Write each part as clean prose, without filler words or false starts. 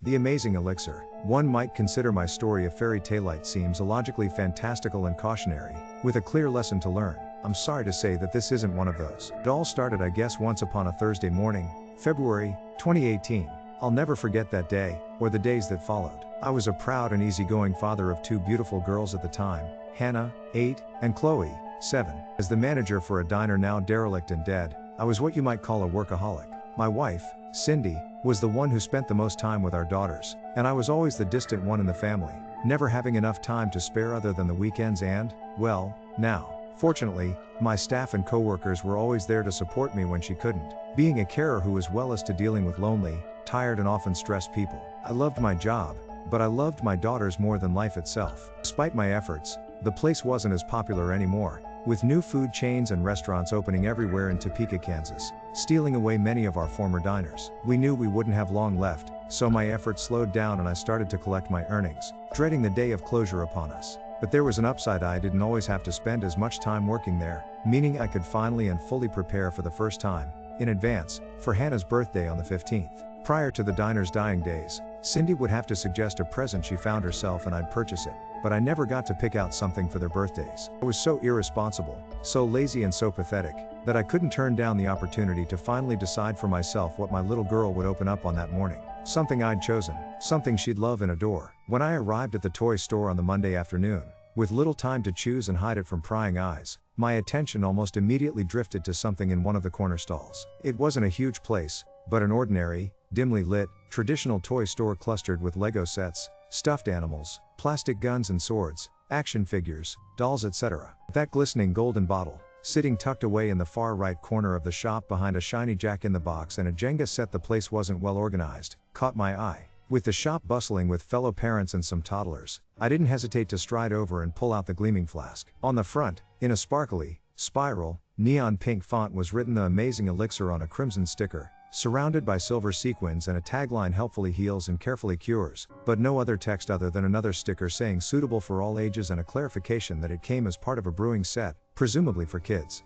The Amazing Elixir. One might consider my story a fairy tale-like, seems illogically fantastical and cautionary, with a clear lesson to learn. I'm sorry to say that this isn't one of those. It all started, I guess, once upon a Thursday morning, February 2018. I'll never forget that day, or the days that followed. I was a proud and easygoing father of two beautiful girls at the time, Hannah, 8, and Chloe, 7. As the manager for a diner now derelict and dead, I was what you might call a workaholic. My wife, Cindy, was the one who spent the most time with our daughters, and I was always the distant one in the family, never having enough time to spare other than the weekends and, well, now. Fortunately, my staff and coworkers were always there to support me when she couldn't, being a carer who was well as to dealing with lonely, tired and often stressed people. I loved my job, but I loved my daughters more than life itself. Despite my efforts, the place wasn't as popular anymore, with new food chains and restaurants opening everywhere in Topeka, Kansas, stealing away many of our former diners. We knew we wouldn't have long left, so my efforts slowed down and I started to collect my earnings, dreading the day of closure upon us. But there was an upside: I didn't always have to spend as much time working there, meaning I could finally and fully prepare for the first time, in advance, for Hannah's birthday on the 15th. Prior to the diner's dying days, Cindy would have to suggest a present she found herself and I'd purchase it, but I never got to pick out something for their birthdays. I was so irresponsible, so lazy and so pathetic, that I couldn't turn down the opportunity to finally decide for myself what my little girl would open up on that morning. Something I'd chosen, something she'd love and adore. When I arrived at the toy store on the Monday afternoon, with little time to choose and hide it from prying eyes, my attention almost immediately drifted to something in one of the corner stalls. It wasn't a huge place, but an ordinary, dimly lit, traditional toy store clustered with Lego sets, stuffed animals, plastic guns and swords, action figures, dolls, etc. That glistening golden bottle, sitting tucked away in the far right corner of the shop behind a shiny Jack-in-the-Box and a Jenga set, the place wasn't well organized, caught my eye. With the shop bustling with fellow parents and some toddlers, I didn't hesitate to stride over and pull out the gleaming flask. On the front, in a sparkly, spiral, neon pink font was written "The Amazing Elixir" on a crimson sticker, surrounded by silver sequins and a tagline "Helpfully heals and carefully cures," but no other text other than another sticker saying "Suitable for all ages" and a clarification that it came as part of a brewing set, presumably for kids.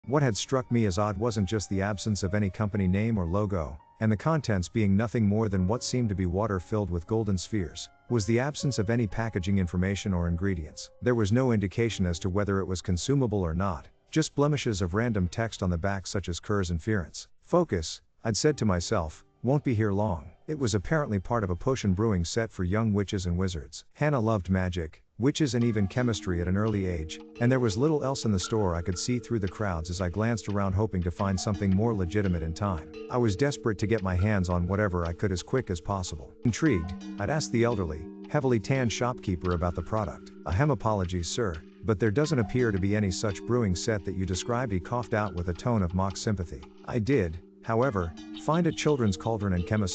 What had struck me as odd wasn't just the absence of any company name or logo, and the contents being nothing more than what seemed to be water filled with golden spheres, was the absence of any packaging information or ingredients. There was no indication as to whether it was consumable or not, just blemishes of random text on the back such as "Curs Inference." Focus, I'd said to myself, won't be here long. It was apparently part of a potion brewing set for young witches and wizards. Hannah loved magic, witches and even chemistry at an early age, and there was little else in the store I could see through the crowds as I glanced around hoping to find something more legitimate in time. I was desperate to get my hands on whatever I could as quick as possible. Intrigued, I'd asked the elderly, heavily tanned shopkeeper about the product. "Ahem, apologies sir, but there doesn't appear to be any such brewing set that you described," he coughed out with a tone of mock sympathy. I did, however, find a children's cauldron and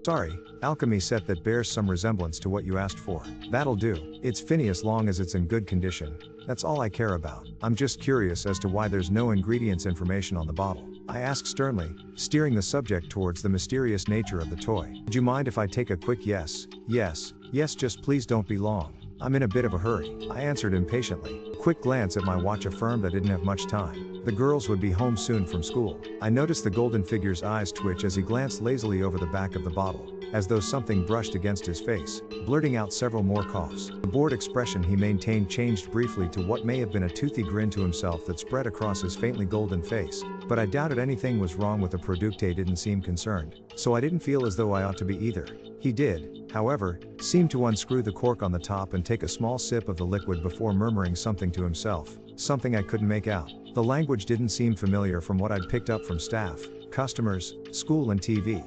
Sorry, alchemy set that bears some resemblance to what you asked for. That'll do. It's finny as long as it's in good condition. That's all I care about. I'm just curious as to why there's no ingredients information on the bottle, I asked sternly, steering the subject towards the mysterious nature of the toy. Would you mind if I take a quick yes, just please don't be long. I'm in a bit of a hurry, I answered impatiently. A quick glance at my watch affirmed I didn't have much time. The girls would be home soon from school. I noticed the golden figure's eyes twitch as he glanced lazily over the back of the bottle, as though something brushed against his face, blurting out several more coughs. The bored expression he maintained changed briefly to what may have been a toothy grin to himself that spread across his faintly golden face, but I doubted anything was wrong with the product. Didn't seem concerned, so I didn't feel as though I ought to be either. He did, however, seem to unscrew the cork on the top and take a small sip of the liquid before murmuring something to himself, something I couldn't make out. The language didn't seem familiar from what I'd picked up from staff, customers, school and TV.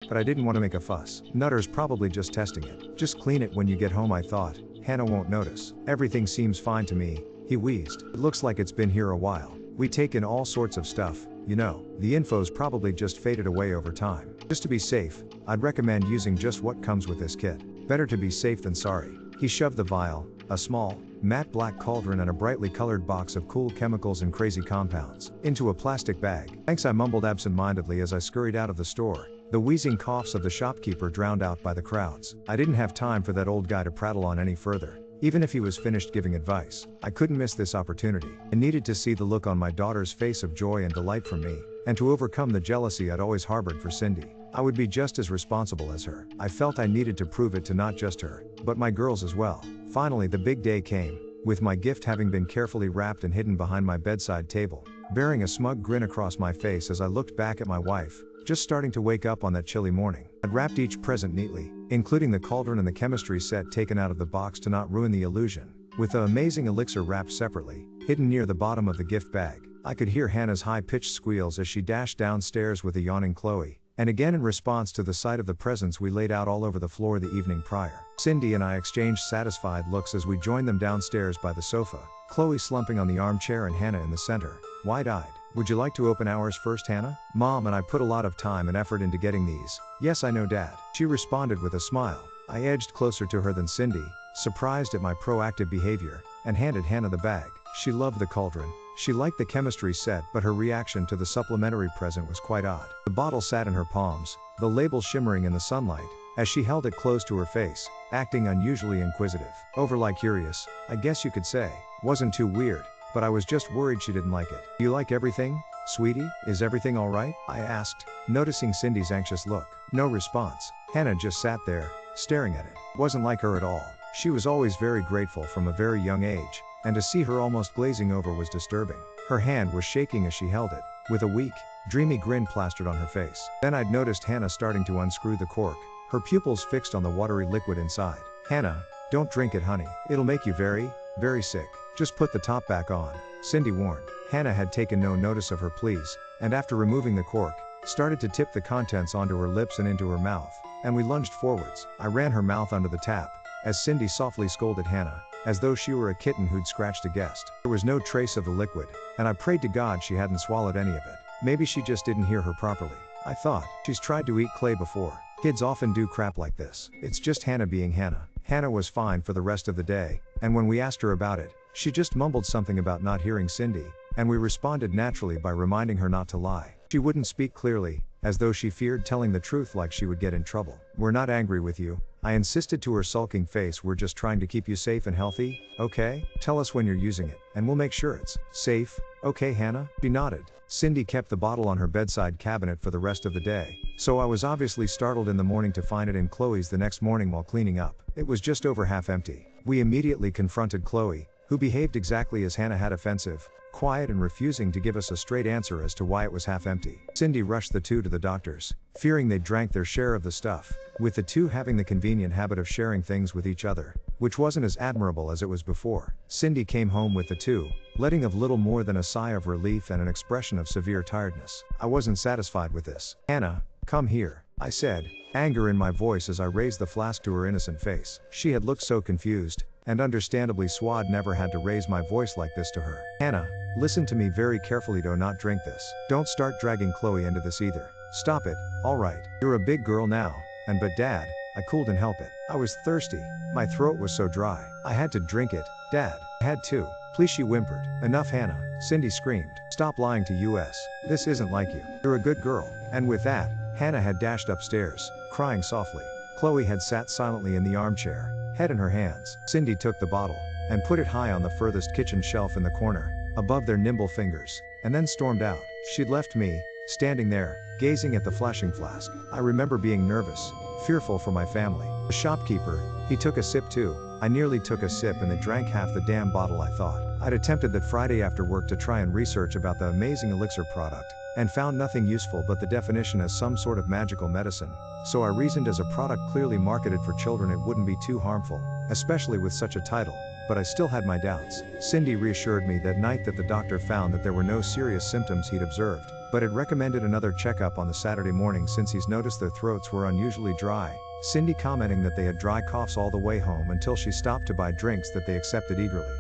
But I didn't want to make a fuss. Nutter's probably just testing it. Just clean it when you get home, I thought. Hannah won't notice. Everything seems fine to me, he wheezed. It looks like it's been here a while. We take in all sorts of stuff, you know. The info's probably just faded away over time. Just to be safe, I'd recommend using just what comes with this kit. Better to be safe than sorry. He shoved the vial, a small, matte black cauldron and a brightly colored box of cool chemicals and crazy compounds, into a plastic bag. Thanks, I mumbled absent-mindedly as I scurried out of the store, the wheezing coughs of the shopkeeper drowned out by the crowds. I didn't have time for that old guy to prattle on any further. Even if he was finished giving advice, I couldn't miss this opportunity. I needed to see the look on my daughter's face of joy and delight from me, and to overcome the jealousy I'd always harbored for Cindy. I would be just as responsible as her. I felt I needed to prove it to not just her, but my girls as well. Finally, the big day came, with my gift having been carefully wrapped and hidden behind my bedside table, bearing a smug grin across my face as I looked back at my wife, just starting to wake up on that chilly morning. I'd wrapped each present neatly, including the cauldron and the chemistry set taken out of the box to not ruin the illusion, with the amazing elixir wrapped separately, hidden near the bottom of the gift bag. I could hear Hannah's high-pitched squeals as she dashed downstairs with a yawning Chloe, and again in response to the sight of the presents we laid out all over the floor the evening prior. Cindy and I exchanged satisfied looks as we joined them downstairs by the sofa, Chloe slumping on the armchair and Hannah in the center, wide-eyed. Would you like to open ours first, Hannah? Mom and I put a lot of time and effort into getting these. Yes, I know, Dad. She responded with a smile. I edged closer to her than Cindy, surprised at my proactive behavior, and handed Hannah the bag. She loved the cauldron. She liked the chemistry set, but her reaction to the supplementary present was quite odd. The bottle sat in her palms, the label shimmering in the sunlight, as she held it close to her face, acting unusually inquisitive. Over curious, I guess you could say. Wasn't too weird, but I was just worried she didn't like it. Do you like everything, sweetie? Is everything alright? I asked, noticing Cindy's anxious look. No response. Hannah just sat there, staring at it. Wasn't like her at all. She was always very grateful from a very young age, and to see her almost glazing over was disturbing. Her hand was shaking as she held it, with a weak, dreamy grin plastered on her face. Then I'd noticed Hannah starting to unscrew the cork, her pupils fixed on the watery liquid inside. Hannah, don't drink it, honey. It'll make you very, very sick. Just put the top back on, Cindy warned. Hannah had taken no notice of her pleas, and after removing the cork, started to tip the contents onto her lips and into her mouth, and we lunged forwards. I ran her mouth under the tap, as Cindy softly scolded Hannah, as though she were a kitten who'd scratched a guest. There was no trace of the liquid, and I prayed to God she hadn't swallowed any of it. Maybe she just didn't hear her properly. I thought, she's tried to eat clay before. Kids often do crap like this. It's just Hannah being Hannah. Hannah was fine for the rest of the day, and when we asked her about it, she just mumbled something about not hearing Cindy, and we responded naturally by reminding her not to lie. She wouldn't speak clearly, as though she feared telling the truth like she would get in trouble. We're not angry with you, I insisted to her sulking face. We're just trying to keep you safe and healthy, okay? Tell us when you're using it, and we'll make sure it's safe, okay, Hannah? She nodded. Cindy kept the bottle on her bedside cabinet for the rest of the day, so I was obviously startled in the morning to find it in Chloe's the next morning while cleaning up. It was just over half empty. We immediately confronted Chloe, who behaved exactly as Hannah had, offensive, quiet and refusing to give us a straight answer as to why it was half empty. Cindy rushed the two to the doctors, fearing they'd drank their share of the stuff, with the two having the convenient habit of sharing things with each other, which wasn't as admirable as it was before. Cindy came home with the two, letting of little more than a sigh of relief and an expression of severe tiredness. I wasn't satisfied with this. Hannah, come here, I said, anger in my voice as I raised the flask to her innocent face. She had looked so confused, and understandably so. I'd never had to raise my voice like this to her. Hannah, listen to me very carefully. Do not drink this. Don't start dragging Chloe into this either. Stop it, alright. You're a big girl now, but Dad, I couldn't help it. I was thirsty. My throat was so dry. I had to drink it. Dad, I had to. Please, she whimpered. Enough, Hannah, Cindy screamed. Stop lying to us. This isn't like you. You're a good girl. And with that, Hannah had dashed upstairs, crying softly. Chloe had sat silently in the armchair, head in her hands. Cindy took the bottle, and put it high on the furthest kitchen shelf in the corner, above their nimble fingers, and then stormed out. She'd left me, standing there, gazing at the flashing flask. I remember being nervous, fearful for my family. The shopkeeper, he took a sip too. I nearly took a sip and they drank half the damn bottle. I thought. I'd attempted that Friday after work to try and research about the amazing elixir product, and found nothing useful but the definition as some sort of magical medicine. So I reasoned as a product clearly marketed for children it wouldn't be too harmful, especially with such a title, but I still had my doubts. Cindy reassured me that night that the doctor found that there were no serious symptoms he'd observed, but had recommended another checkup on the Saturday morning since he's noticed their throats were unusually dry, Cindy commenting that they had dry coughs all the way home until she stopped to buy drinks that they accepted eagerly.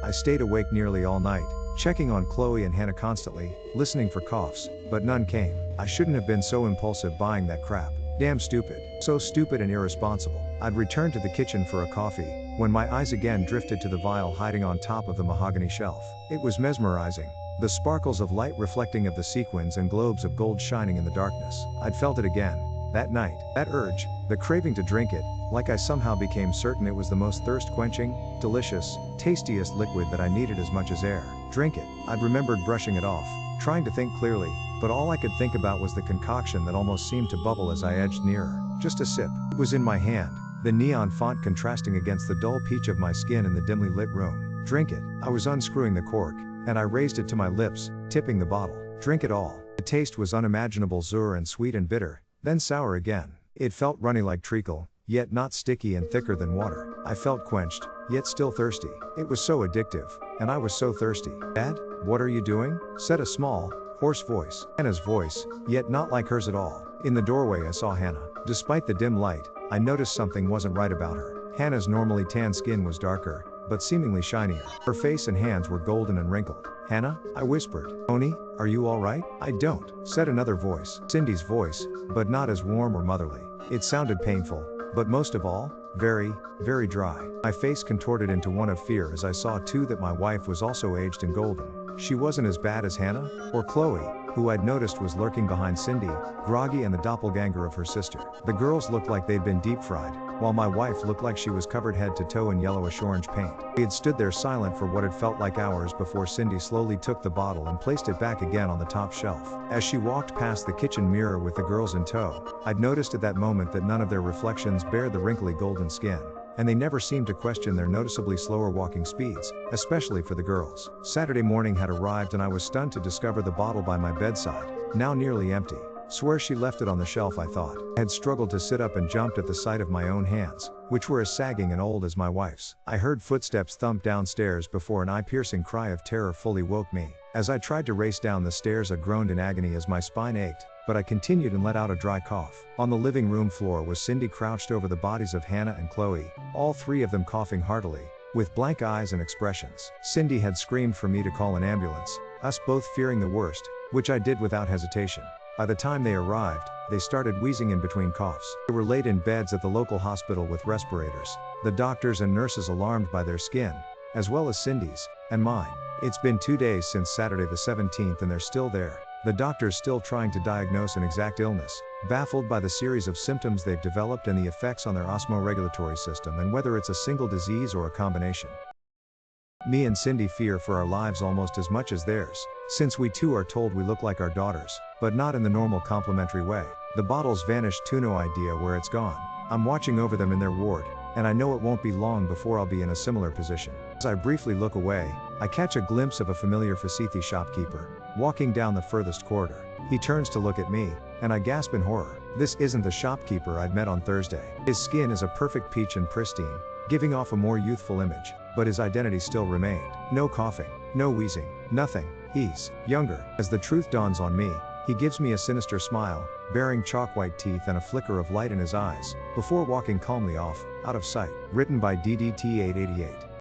I stayed awake nearly all night, checking on Chloe and Hannah constantly, listening for coughs, but none came. I shouldn't have been so impulsive buying that crap. Damn stupid. So stupid and irresponsible. I'd returned to the kitchen for a coffee, when my eyes again drifted to the vial hiding on top of the mahogany shelf. It was mesmerizing, the sparkles of light reflecting of the sequins and globes of gold shining in the darkness. I'd felt it again. That night, that urge, the craving to drink it, like I somehow became certain it was the most thirst-quenching, delicious, tastiest liquid that I needed as much as air. Drink it. I'd remembered brushing it off, trying to think clearly, but all I could think about was the concoction that almost seemed to bubble as I edged nearer. Just a sip. It was in my hand, the neon font contrasting against the dull peach of my skin in the dimly lit room. Drink it. I was unscrewing the cork, and I raised it to my lips, tipping the bottle. Drink it all. The taste was unimaginable, zur and sweet and bitter, then sour again. It felt runny like treacle, yet not sticky and thicker than water. I felt quenched, yet still thirsty. It was so addictive, and I was so thirsty. "Dad, what are you doing?" said a small, hoarse voice. Hannah's voice, yet not like hers at all. In the doorway I saw Hannah. Despite the dim light, I noticed something wasn't right about her. Hannah's normally tan skin was darker, but seemingly shinier. Her face and hands were golden and wrinkled. "Hannah?" I whispered. "Tony, are you alright?" "I don't," said another voice. Cindy's voice, but not as warm or motherly. It sounded painful, but most of all, very, very dry. My face contorted into one of fear as I saw too that my wife was also aged and golden. She wasn't as bad as Hannah, or Chloe, who I'd noticed was lurking behind Cindy, groggy and the doppelganger of her sister. The girls looked like they'd been deep fried, while my wife looked like she was covered head to toe in yellowish-orange paint. We had stood there silent for what had felt like hours before Cindy slowly took the bottle and placed it back again on the top shelf. As she walked past the kitchen mirror with the girls in tow, I'd noticed at that moment that none of their reflections bared the wrinkly golden skin, and they never seemed to question their noticeably slower walking speeds, especially for the girls. Saturday morning had arrived and I was stunned to discover the bottle by my bedside, now nearly empty. Swear she left it on the shelf, I thought. I had struggled to sit up and jumped at the sight of my own hands, which were as sagging and old as my wife's. I heard footsteps thump downstairs before an eye-piercing cry of terror fully woke me. As I tried to race down the stairs I groaned in agony as my spine ached, but I continued and let out a dry cough. On the living room floor was Cindy crouched over the bodies of Hannah and Chloe, all three of them coughing heartily, with blank eyes and expressions. Cindy had screamed for me to call an ambulance, us both fearing the worst, which I did without hesitation. By the time they arrived, they started wheezing in between coughs. They were laid in beds at the local hospital with respirators, the doctors and nurses alarmed by their skin, as well as Cindy's, and mine. It's been 2 days since Saturday the 17th and they're still there. The doctors still trying to diagnose an exact illness, baffled by the series of symptoms they've developed and the effects on their osmoregulatory system and whether it's a single disease or a combination. Me and Cindy fear for our lives almost as much as theirs, since we too are told we look like our daughters, but not in the normal complimentary way. The bottle's vanished too, no idea where it's gone. I'm watching over them in their ward, and I know it won't be long before I'll be in a similar position. As I briefly look away, I catch a glimpse of a familiar Fasithi shopkeeper, walking down the furthest corridor. He turns to look at me, and I gasp in horror. This isn't the shopkeeper I'd met on Thursday. His skin is a perfect peach and pristine, giving off a more youthful image, but his identity still remained. No coughing, no wheezing, nothing. He's younger. As the truth dawns on me, he gives me a sinister smile, bearing chalk-white teeth and a flicker of light in his eyes, before walking calmly off, out of sight. Written by DDT888.